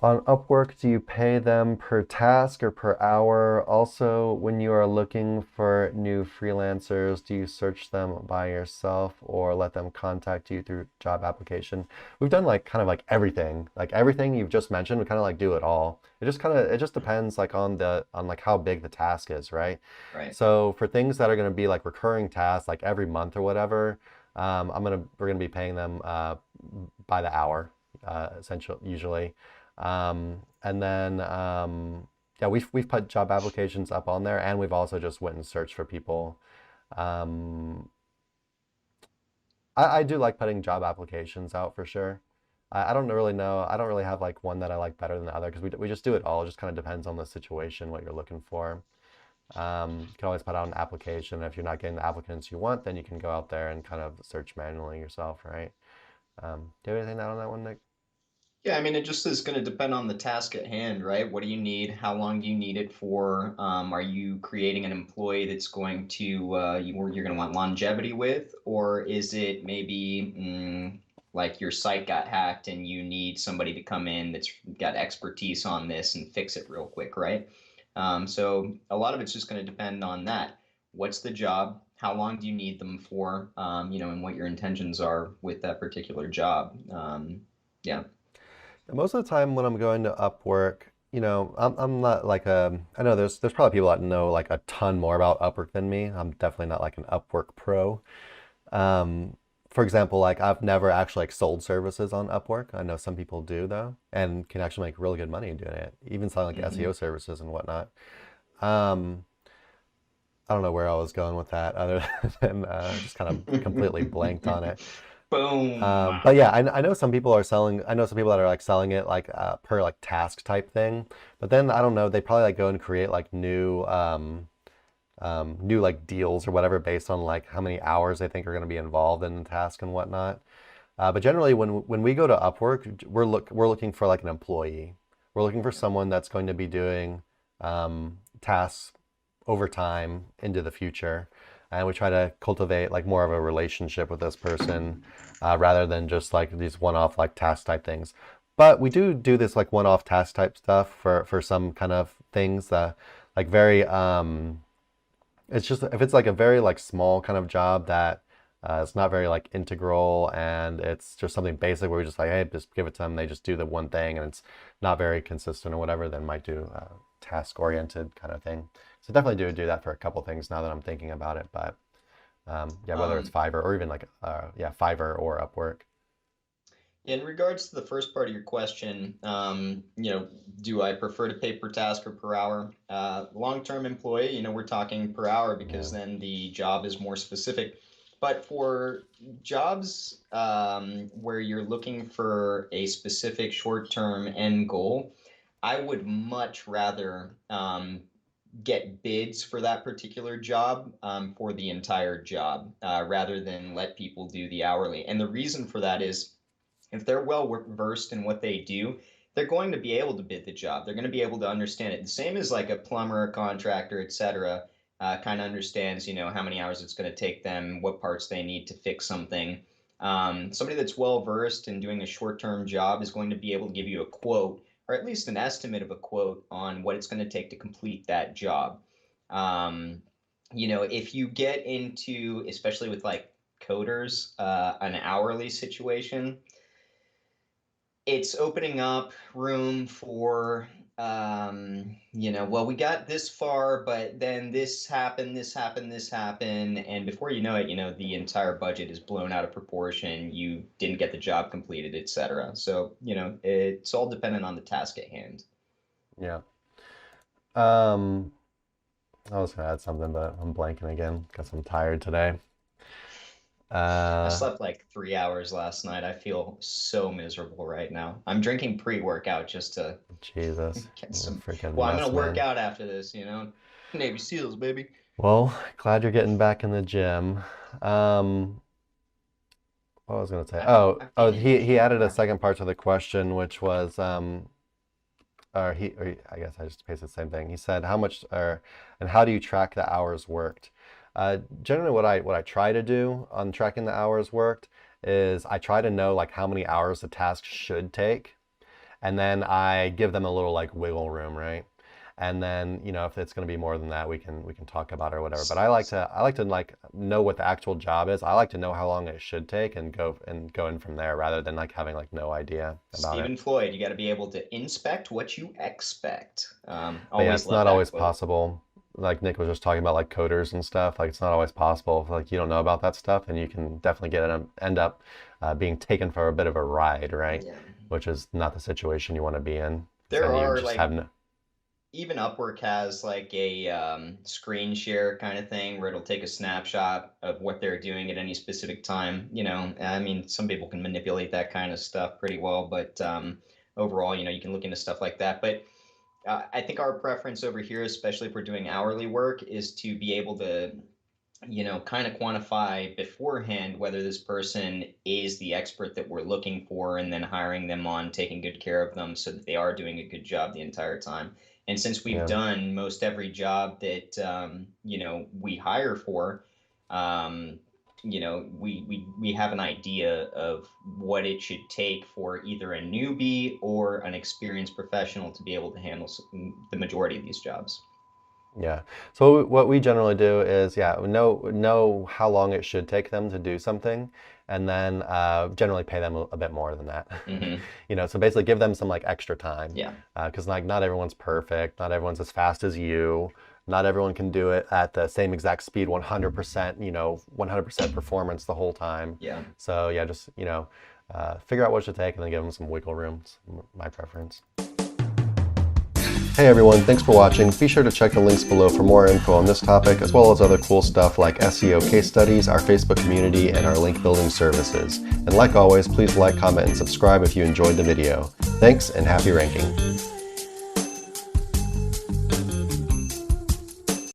On Upwork, do you pay them per task or per hour? Also, when you are looking for new freelancers, do you search them by yourself or let them contact you through job application? We've done like kind of like everything. Like everything you've just mentioned, we kind of like do it all. It just depends like on like how big the task is, right? Right. So for things that are going to be like recurring tasks, like every month or whatever, we're gonna be paying them by the hour, essentially usually. And then yeah, we've put job applications up on there, and we've also just went and searched for people. Um, I do like putting job applications out for sure. I don't really know. I don't really have like one that I like better than the other because we just do it all. It just kind of depends on the situation, what you're looking for. You can always put out an application. If you're not getting the applicants you want, then you can go out there and kind of search manually yourself, right? Do you have anything to add on that one, Nick? Yeah, I mean, it just is going to depend on the task at hand, right? What do you need? How long do you need it for? Are you creating an employee that's going to you're going to want longevity with, or is it maybe like your site got hacked and you need somebody to come in that's got expertise on this and fix it real quick, right? So a lot of it's just going to depend on that. What's the job? How long do you need them for? And what your intentions are with that particular job. Yeah. Most of the time when I'm going to Upwork, I'm not like I know there's probably people that know like a ton more about Upwork than me. I'm definitely not like an Upwork pro. Um, for example, like I've never actually like sold services on Upwork. I know some people do though, and can actually make really good money doing it, even selling like SEO Mhm. services and whatnot. Um, I don't know where I was going with that other than just kind of completely blanked on it. Boom. But yeah, I know some people are selling. I know some people that are like selling it like per like task type thing. But then I don't know. They probably like go and create like new like deals or whatever based on like how many hours they think are going to be involved in the task and whatnot. But generally, when we go to Upwork, we're looking for like an employee. We're looking for someone that's going to be doing tasks over time into the future, and we try to cultivate like more of a relationship with this person rather than just like these one-off like task type things. But we do this like one-off task type stuff for some kind of things that like very it's just if it's like a very like small kind of job that it's not very like integral and it's just something basic where we just like hey just give it to them they just do the one thing and it's not very consistent or whatever then might do task oriented kind of thing. So definitely do that for a couple things now that I'm thinking about it. But yeah, whether it's Um, Fiverr or even like yeah Fiverr or Upwork. in regards to the first part of your question, do I prefer to pay per task or per hour? Long-term employee, we're talking per hour because Yeah. then the job is more specific. But for jobs where you're looking for a specific short-term end goal, I would much rather get bids for that particular job for the entire job rather than let people do the hourly. And the reason for that is if they're well versed in what they do, they're going to be able to bid the job. They're going to be able to understand it. The same as like a plumber, a contractor, etc. Kind of understands, how many hours it's going to take them, what parts they need to fix something. Somebody that's well versed in doing a short-term job is going to be able to give you a quote or at least an estimate of a quote on what it's going to take to complete that job. Um, if you get into, especially with like coders, an hourly situation, it's opening up room for well, we got this far, but then this happened, and before you know it, the entire budget is blown out of proportion. You didn't get the job completed, etc. So, it's all dependent on the task at hand. Yeah. Um, I was gonna add something, but I'm blanking again because I'm tired today. I Uh, slept like 3 hours last night. I feel so miserable right now. I'm drinking pre-workout just to Jesus, get you're a some. freaking Well, I'm mess, gonna work man. out after this. Navy SEALs, baby. Well, glad you're getting back in the gym. Um, what was I gonna say? I've Oh, been in he gym added a for second part to the question, which was I guess I just pasted the same thing. He said, "How much or and how do you track the hours worked?" Generally, what I try to do on tracking the hours worked is I try to know like how many hours the task should take, and then I give them a little like wiggle room, right? And then, if it's going to be more than that, we can talk about it or whatever. But I like to like know what the actual job is. I like to know how long it should take and go in from there rather than like having like no idea about it. Stephen Floyd, you got to be able to inspect what you expect. But yeah, Always it's love not that always quote. possible. Like Nick was just talking about like coders and stuff. Like it's not always possible. If, like you don't know about that stuff, and you can definitely end up being taken for a bit of a ride, right? Yeah. Which is not the situation you want to be in. So There then you are just have like no, even Upwork has like a screen share kind of thing where it'll take a snapshot of what they're doing at any specific time. I mean, some people can manipulate that kind of stuff pretty well, but overall, you can look into stuff like that. But I think our preference over here, especially if we're doing hourly work, is to be able to kind of quantify beforehand whether this person is the expert that we're looking for, and then hiring them on, taking good care of them so that they are doing a good job the entire time. And since we've yeah. done most every job that we hire for, we have an idea of what it should take for either a newbie or an experienced professional to be able to handle the majority of these jobs. Yeah. So what we generally do is, yeah, know how long it should take them to do something, and then generally pay them a bit more than that. Hmm. So basically give them some like extra time, Yeah. because like not everyone's perfect, not everyone's as fast as you, not everyone can do it at the same exact speed, 100%, 100% performance the whole time. Yeah. So yeah, just figure out what it should take, and then give them some wiggle room. It's my preference. Hey everyone, thanks for watching. Be sure to check the links below for more info on this topic, as well as other cool stuff like SEO case studies, our Facebook community, and our link building services. And like always, please like, comment, and subscribe if you enjoyed the video. Thanks, and happy ranking.